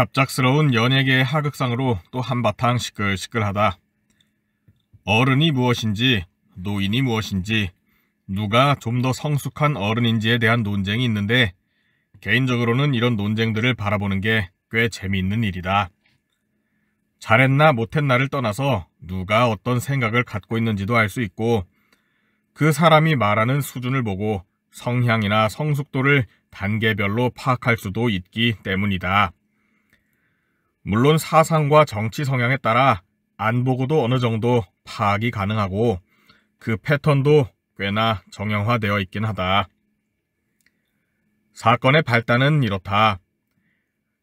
갑작스러운 연예계의 하극상으로 또 한바탕 시끌시끌하다. 어른이 무엇인지, 노인이 무엇인지, 누가 좀 더 성숙한 어른인지에 대한 논쟁이 있는데 개인적으로는 이런 논쟁들을 바라보는 게 꽤 재미있는 일이다. 잘했나 못했나를 떠나서 누가 어떤 생각을 갖고 있는지도 알 수 있고 그 사람이 말하는 수준을 보고 성향이나 성숙도를 단계별로 파악할 수도 있기 때문이다. 물론 사상과 정치 성향에 따라 안 보고도 어느 정도 파악이 가능하고 그 패턴도 꽤나 정형화되어 있긴 하다. 사건의 발단은 이렇다.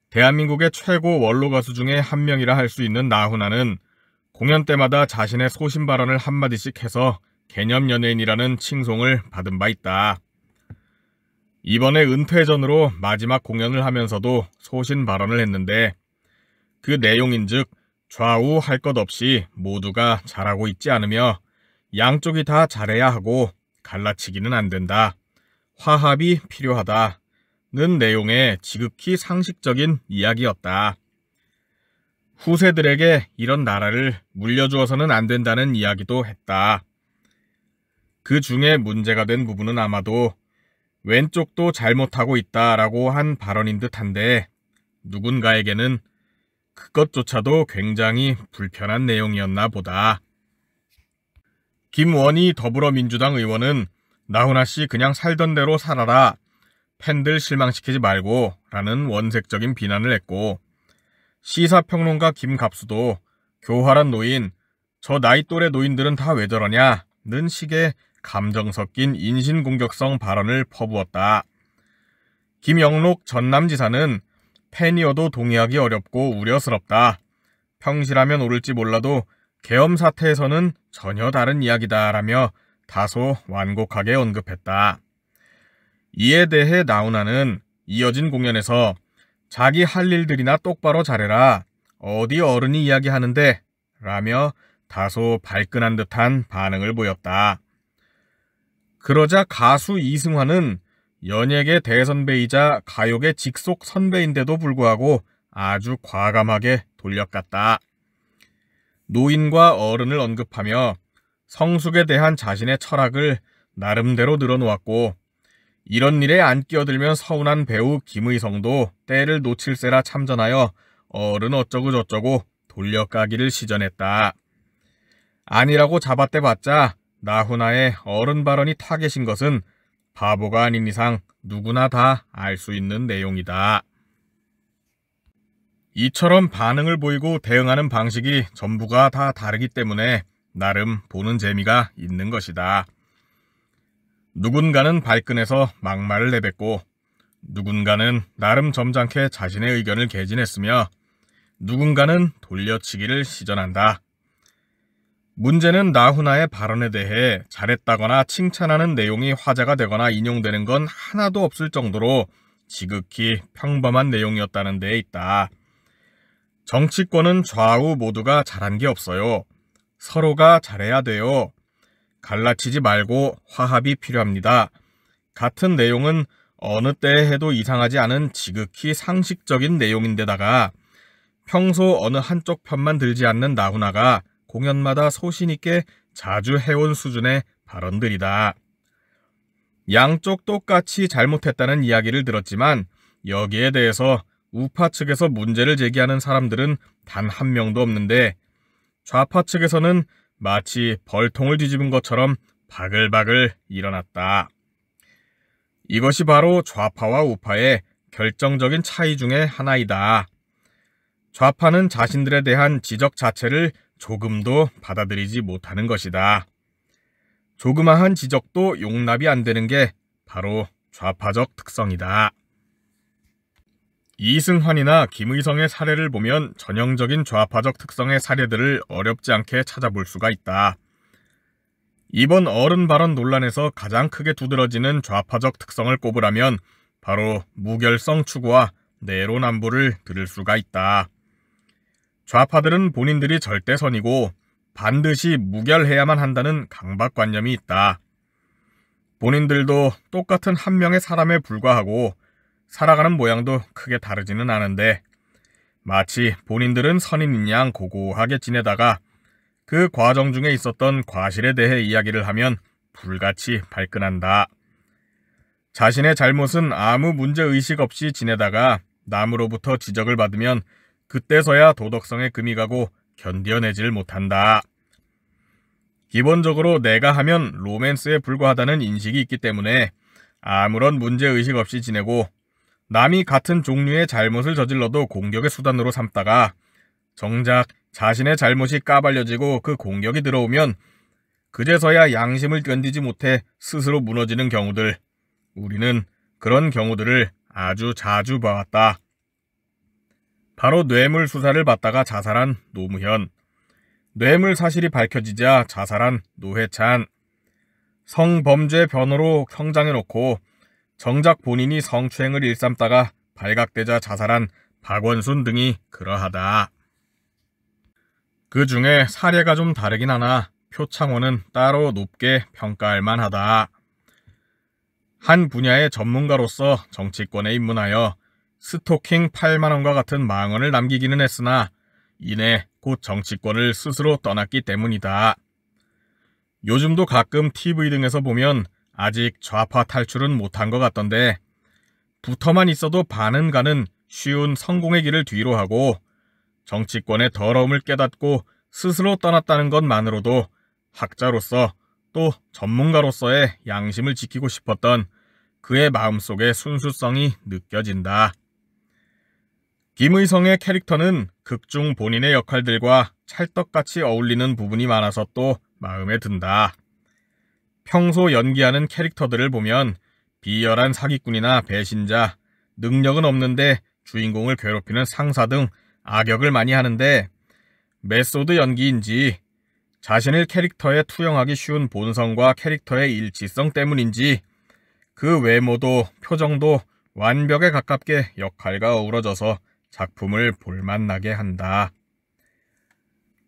대한민국의 최고 원로 가수 중에 한 명이라 할 수 있는 나훈아는 공연 때마다 자신의 소신 발언을 한마디씩 해서 개념 연예인이라는 칭송을 받은 바 있다. 이번에 은퇴 전으로 마지막 공연을 하면서도 소신 발언을 했는데 그 내용인즉 좌우 할 것 없이 모두가 잘하고 있지 않으며 양쪽이 다 잘해야 하고 갈라치기는 안 된다. 화합이 필요하다. 는 내용의 지극히 상식적인 이야기였다. 후세들에게 이런 나라를 물려주어서는 안 된다는 이야기도 했다. 그 중에 문제가 된 부분은 아마도 왼쪽도 잘못하고 있다라고 한 발언인 듯한데 누군가에게는 그것조차도 굉장히 불편한 내용이었나 보다. 김원희 더불어민주당 의원은 나훈아 씨 그냥 살던 대로 살아라. 팬들 실망시키지 말고 라는 원색적인 비난을 했고 시사평론가 김갑수도 교활한 노인, 저 나이 또래 노인들은 다 왜 저러냐 는 식의 감정 섞인 인신공격성 발언을 퍼부었다. 김영록 전남지사는 팬이어도 동의하기 어렵고 우려스럽다. 평시라면 오를지 몰라도 계엄 사태에서는 전혀 다른 이야기다라며 다소 완곡하게 언급했다. 이에 대해 나훈아는 이어진 공연에서 자기 할 일들이나 똑바로 잘해라. 어디 어른이 이야기하는데 라며 다소 발끈한 듯한 반응을 보였다. 그러자 가수 이승환은 연예계 대선배이자 가요계 직속 선배인데도 불구하고 아주 과감하게 돌려깠다. 노인과 어른을 언급하며 성숙에 대한 자신의 철학을 나름대로 늘어놓았고 이런 일에 안 끼어들면 서운한 배우 김의성도 때를 놓칠세라 참전하여 어른 어쩌고 저쩌고 돌려까기를 시전했다. 아니라고 잡아떼봤자 나훈아의 어른 발언이 타겟인 것은 바보가 아닌 이상 누구나 다 알 수 있는 내용이다. 이처럼 반응을 보이고 대응하는 방식이 전부가 다 다르기 때문에 나름 보는 재미가 있는 것이다. 누군가는 발끈해서 막말을 내뱉고 누군가는 나름 점잖게 자신의 의견을 개진했으며 누군가는 돌려치기를 시전한다. 문제는 나훈아의 발언에 대해 잘했다거나 칭찬하는 내용이 화제가 되거나 인용되는 건 하나도 없을 정도로 지극히 평범한 내용이었다는 데에 있다. 정치권은 좌우 모두가 잘한 게 없어요. 서로가 잘해야 돼요. 갈라치지 말고 화합이 필요합니다. 같은 내용은 어느 때에 해도 이상하지 않은 지극히 상식적인 내용인데다가 평소 어느 한쪽 편만 들지 않는 나훈아가 공연마다 소신있게 자주 해온 수준의 발언들이다. 양쪽 똑같이 잘못했다는 이야기를 들었지만 여기에 대해서 우파 측에서 문제를 제기하는 사람들은 단 한 명도 없는데 좌파 측에서는 마치 벌통을 뒤집은 것처럼 바글바글 일어났다. 이것이 바로 좌파와 우파의 결정적인 차이 중의 하나이다. 좌파는 자신들에 대한 지적 자체를 조금도 받아들이지 못하는 것이다. 조그마한 지적도 용납이 안 되는 게 바로 좌파적 특성이다. 이승환이나 김의성의 사례를 보면 전형적인 좌파적 특성의 사례들을 어렵지 않게 찾아볼 수가 있다. 이번 어른 발언 논란에서 가장 크게 두드러지는 좌파적 특성을 꼽으라면 바로 무결성 추구와 내로남불을 들을 수가 있다. 좌파들은 본인들이 절대선이고 반드시 무결해야만 한다는 강박관념이 있다. 본인들도 똑같은 한 명의 사람에 불과하고 살아가는 모양도 크게 다르지는 않은데 마치 본인들은 선인인 양 고고하게 지내다가 그 과정 중에 있었던 과실에 대해 이야기를 하면 불같이 발끈한다. 자신의 잘못은 아무 문제의식 없이 지내다가 남으로부터 지적을 받으면 그때서야 도덕성에 금이 가고 견뎌내질 못한다. 기본적으로 내가 하면 로맨스에 불과하다는 인식이 있기 때문에 아무런 문제의식 없이 지내고 남이 같은 종류의 잘못을 저질러도 공격의 수단으로 삼다가 정작 자신의 잘못이 까발려지고 그 공격이 들어오면 그제서야 양심을 견디지 못해 스스로 무너지는 경우들, 우리는 그런 경우들을 아주 자주 봐왔다. 바로 뇌물 수사를 받다가 자살한 노무현, 뇌물 사실이 밝혀지자 자살한 노회찬, 성범죄 변호로 형장해놓고 정작 본인이 성추행을 일삼다가 발각되자 자살한 박원순 등이 그러하다. 그 중에 사례가 좀 다르긴 하나 표창원은 따로 높게 평가할 만하다. 한 분야의 전문가로서 정치권에 입문하여 스토킹 8만원과 같은 망언을 남기기는 했으나 이내 곧 정치권을 스스로 떠났기 때문이다. 요즘도 가끔 TV 등에서 보면 아직 좌파 탈출은 못한 것 같던데 붙어만 있어도 반은 가는 쉬운 성공의 길을 뒤로 하고 정치권의 더러움을 깨닫고 스스로 떠났다는 것만으로도 학자로서 또 전문가로서의 양심을 지키고 싶었던 그의 마음속의 순수성이 느껴진다. 김의성의 캐릭터는 극중 본인의 역할들과 찰떡같이 어울리는 부분이 많아서 또 마음에 든다. 평소 연기하는 캐릭터들을 보면 비열한 사기꾼이나 배신자, 능력은 없는데 주인공을 괴롭히는 상사 등 악역을 많이 하는데 메소드 연기인지 자신을 캐릭터에 투영하기 쉬운 본성과 캐릭터의 일치성 때문인지 그 외모도 표정도 완벽에 가깝게 역할과 어우러져서 작품을 볼만나게 한다.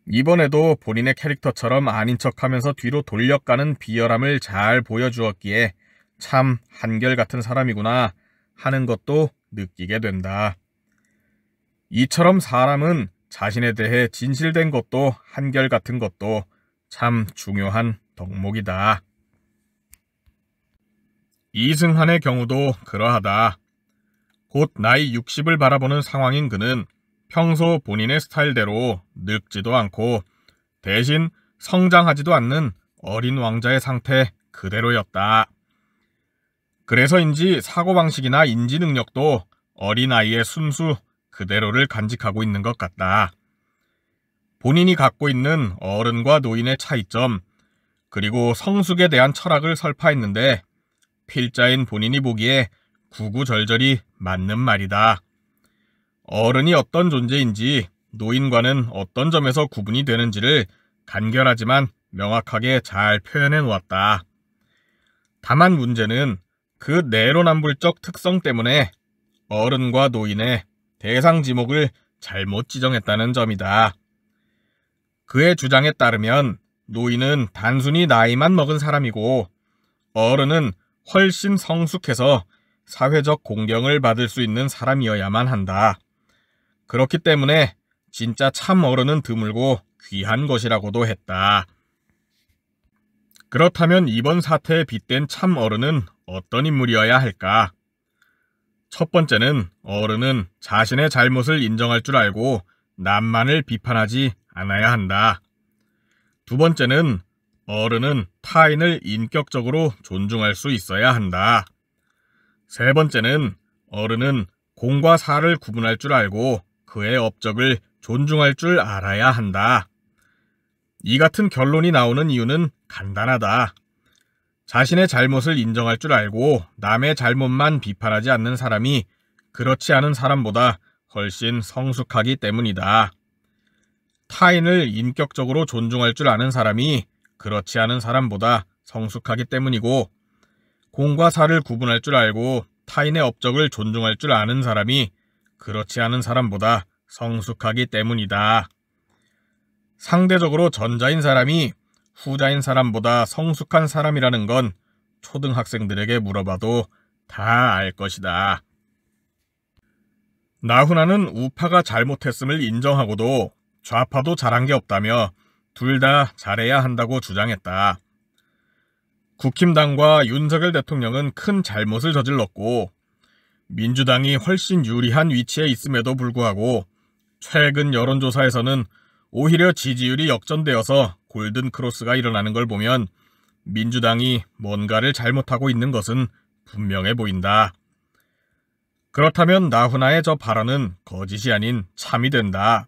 이번에도 본인의 캐릭터처럼 아닌 척하면서 뒤로 돌려가는 비열함을 잘 보여주었기에 참 한결같은 사람이구나 하는 것도 느끼게 된다. 이처럼 사람은 자신에 대해 진실된 것도 한결같은 것도 참 중요한 덕목이다. 이승한의 경우도 그러하다. 곧 나이 60을 바라보는 상황인 그는 평소 본인의 스타일대로 늙지도 않고 대신 성장하지도 않는 어린 왕자의 상태 그대로였다. 그래서인지 사고방식이나 인지능력도 어린아이의 순수 그대로를 간직하고 있는 것 같다. 본인이 갖고 있는 어른과 노인의 차이점, 그리고 성숙에 대한 철학을 설파했는데 필자인 본인이 보기에 구구절절히 맞는 말이다. 어른이 어떤 존재인지 노인과는 어떤 점에서 구분이 되는지를 간결하지만 명확하게 잘 표현해 놓았다. 다만 문제는 그 내로남불적 특성 때문에 어른과 노인의 대상 지목을 잘못 지정했다는 점이다. 그의 주장에 따르면 노인은 단순히 나이만 먹은 사람이고 어른은 훨씬 성숙해서 사회적 공경을 받을 수 있는 사람이어야만 한다. 그렇기 때문에 진짜 참 어른은 드물고 귀한 것이라고도 했다. 그렇다면 이번 사태에 빗댄 참 어른은 어떤 인물이어야 할까? 첫 번째는 어른은 자신의 잘못을 인정할 줄 알고 남만을 비판하지 않아야 한다. 두 번째는 어른은 타인을 인격적으로 존중할 수 있어야 한다. 세 번째는 어른은 공과 사를 구분할 줄 알고 그의 업적을 존중할 줄 알아야 한다. 이 같은 결론이 나오는 이유는 간단하다. 자신의 잘못을 인정할 줄 알고 남의 잘못만 비판하지 않는 사람이 그렇지 않은 사람보다 훨씬 성숙하기 때문이다. 타인을 인격적으로 존중할 줄 아는 사람이 그렇지 않은 사람보다 성숙하기 때문이고 공과 사를 구분할 줄 알고 타인의 업적을 존중할 줄 아는 사람이 그렇지 않은 사람보다 성숙하기 때문이다. 상대적으로 전자인 사람이 후자인 사람보다 성숙한 사람이라는 건 초등학생들에게 물어봐도 다 알 것이다. 나훈아는 우파가 잘못했음을 인정하고도 좌파도 잘한 게 없다며 둘 다 잘해야 한다고 주장했다. 국힘당과 윤석열 대통령은 큰 잘못을 저질렀고 민주당이 훨씬 유리한 위치에 있음에도 불구하고 최근 여론조사에서는 오히려 지지율이 역전되어서 골든크로스가 일어나는 걸 보면 민주당이 뭔가를 잘못하고 있는 것은 분명해 보인다. 그렇다면 나훈아의 저 발언은 거짓이 아닌 참이 된다.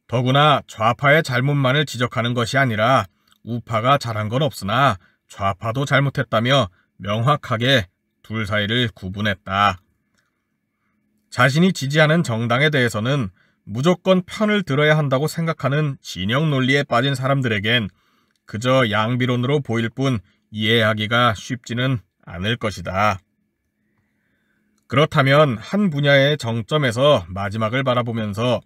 더구나 좌파의 잘못만을 지적하는 것이 아니라 우파가 잘한 건 없으나 좌파도 잘못했다며 명확하게 둘 사이를 구분했다. 자신이 지지하는 정당에 대해서는 무조건 편을 들어야 한다고 생각하는 진영 논리에 빠진 사람들에겐 그저 양비론으로 보일 뿐 이해하기가 쉽지는 않을 것이다. 그렇다면 한 분야의 정점에서 마지막을 바라보면서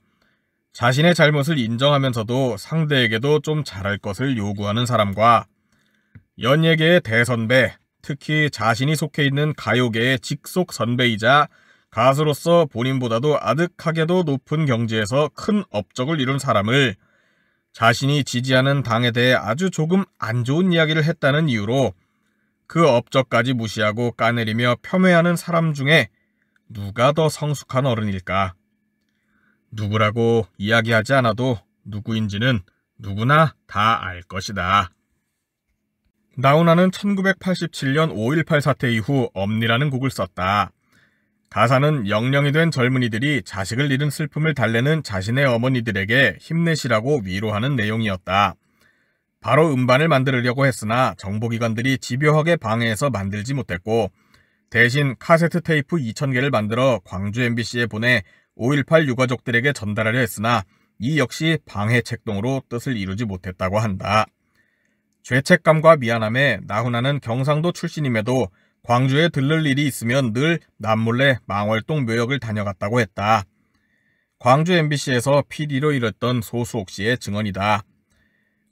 자신의 잘못을 인정하면서도 상대에게도 좀 잘할 것을 요구하는 사람과 연예계의 대선배, 특히 자신이 속해 있는 가요계의 직속 선배이자 가수로서 본인보다도 아득하게도 높은 경지에서 큰 업적을 이룬 사람을 자신이 지지하는 당에 대해 아주 조금 안 좋은 이야기를 했다는 이유로 그 업적까지 무시하고 까내리며 폄훼하는 사람 중에 누가 더 성숙한 어른일까? 누구라고 이야기하지 않아도 누구인지는 누구나 다 알 것이다. 나훈아는 1987년 5.18 사태 이후 엄니라는 곡을 썼다. 가사는 영령이 된 젊은이들이 자식을 잃은 슬픔을 달래는 자신의 어머니들에게 힘내시라고 위로하는 내용이었다. 바로 음반을 만들려고 했으나 정보기관들이 집요하게 방해해서 만들지 못했고 대신 카세트 테이프 2,000개를 만들어 광주 MBC에 보내 5.18 유가족들에게 전달하려 했으나 이 역시 방해 책동으로 뜻을 이루지 못했다고 한다. 죄책감과 미안함에 나훈아는 경상도 출신임에도 광주에 들를 일이 있으면 늘 남몰래 망월동 묘역을 다녀갔다고 했다. 광주 MBC에서 PD로 일했던 소수옥 씨의 증언이다.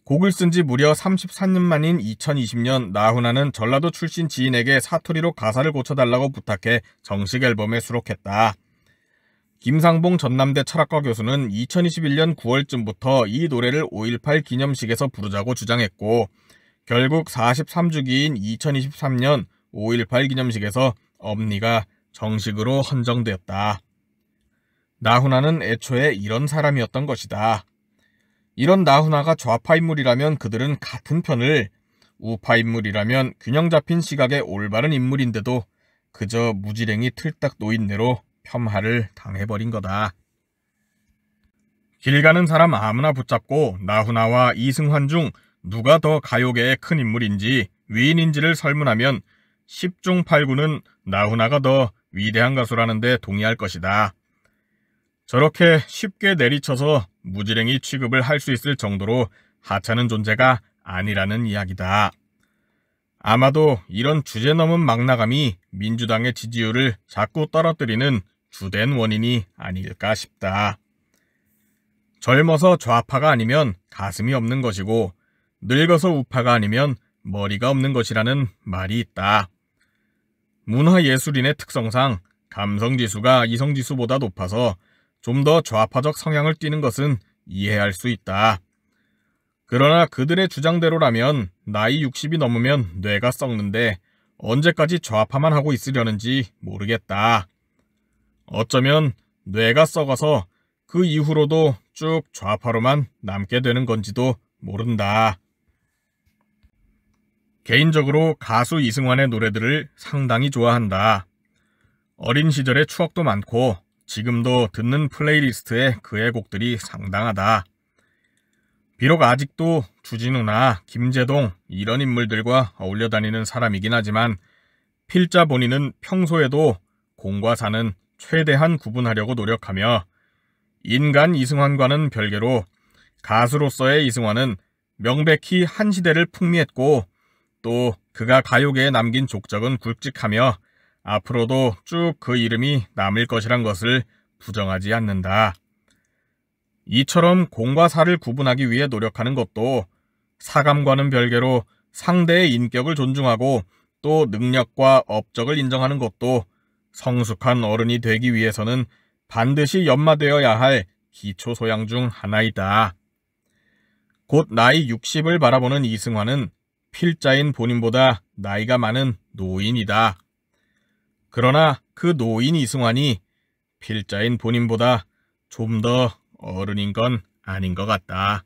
곡을 쓴 지 무려 34년 만인 2020년 나훈아는 전라도 출신 지인에게 사투리로 가사를 고쳐달라고 부탁해 정식 앨범에 수록했다. 김상봉 전남대 철학과 교수는 2021년 9월쯤부터 이 노래를 5.18 기념식에서 부르자고 주장했고 결국 43주기인 2023년 5.18 기념식에서 엄니가 정식으로 헌정되었다. 나훈아는 애초에 이런 사람이었던 것이다. 이런 나훈아가 좌파 인물이라면 그들은 같은 편을, 우파 인물이라면 균형 잡힌 시각의 올바른 인물인데도 그저 무지랭이 틀딱 노인네로 폄하를 당해버린 거다. 길 가는 사람 아무나 붙잡고 나훈아와 이승환 중 누가 더 가요계의 큰 인물인지 위인인지를 설문하면 10중 8구는 나훈아가 더 위대한 가수라는 데 동의할 것이다. 저렇게 쉽게 내리쳐서 무지랭이 취급을 할 수 있을 정도로 하찮은 존재가 아니라는 이야기다. 아마도 이런 주제넘은 망나감이 민주당의 지지율을 자꾸 떨어뜨리는 주된 원인이 아닐까 싶다. 젊어서 좌파가 아니면 가슴이 없는 것이고 늙어서 우파가 아니면 머리가 없는 것이라는 말이 있다. 문화예술인의 특성상 감성지수가 이성지수보다 높아서 좀 더 좌파적 성향을 띠는 것은 이해할 수 있다. 그러나 그들의 주장대로라면 나이 60이 넘으면 뇌가 썩는데 언제까지 좌파만 하고 있으려는지 모르겠다. 어쩌면 뇌가 썩어서 그 이후로도 쭉 좌파로만 남게 되는 건지도 모른다. 개인적으로 가수 이승환의 노래들을 상당히 좋아한다. 어린 시절의 추억도 많고 지금도 듣는 플레이리스트에 그의 곡들이 상당하다. 비록 아직도 주진우나 김제동 이런 인물들과 어울려 다니는 사람이긴 하지만 필자 본인은 평소에도 공과 사는 최대한 구분하려고 노력하며 인간 이승환과는 별개로 가수로서의 이승환은 명백히 한 시대를 풍미했고 또 그가 가요계에 남긴 족적은 굵직하며 앞으로도 쭉 그 이름이 남을 것이란 것을 부정하지 않는다. 이처럼 공과 사를 구분하기 위해 노력하는 것도 사감과는 별개로 상대의 인격을 존중하고 또 능력과 업적을 인정하는 것도 성숙한 어른이 되기 위해서는 반드시 연마되어야 할 기초소양 중 하나이다. 곧 나이 60을 바라보는 이승환은 필자인 본인보다 나이가 많은 노인이다. 그러나 그 노인 이승환이 필자인 본인보다 좀 더 어른인 건 아닌 것 같다.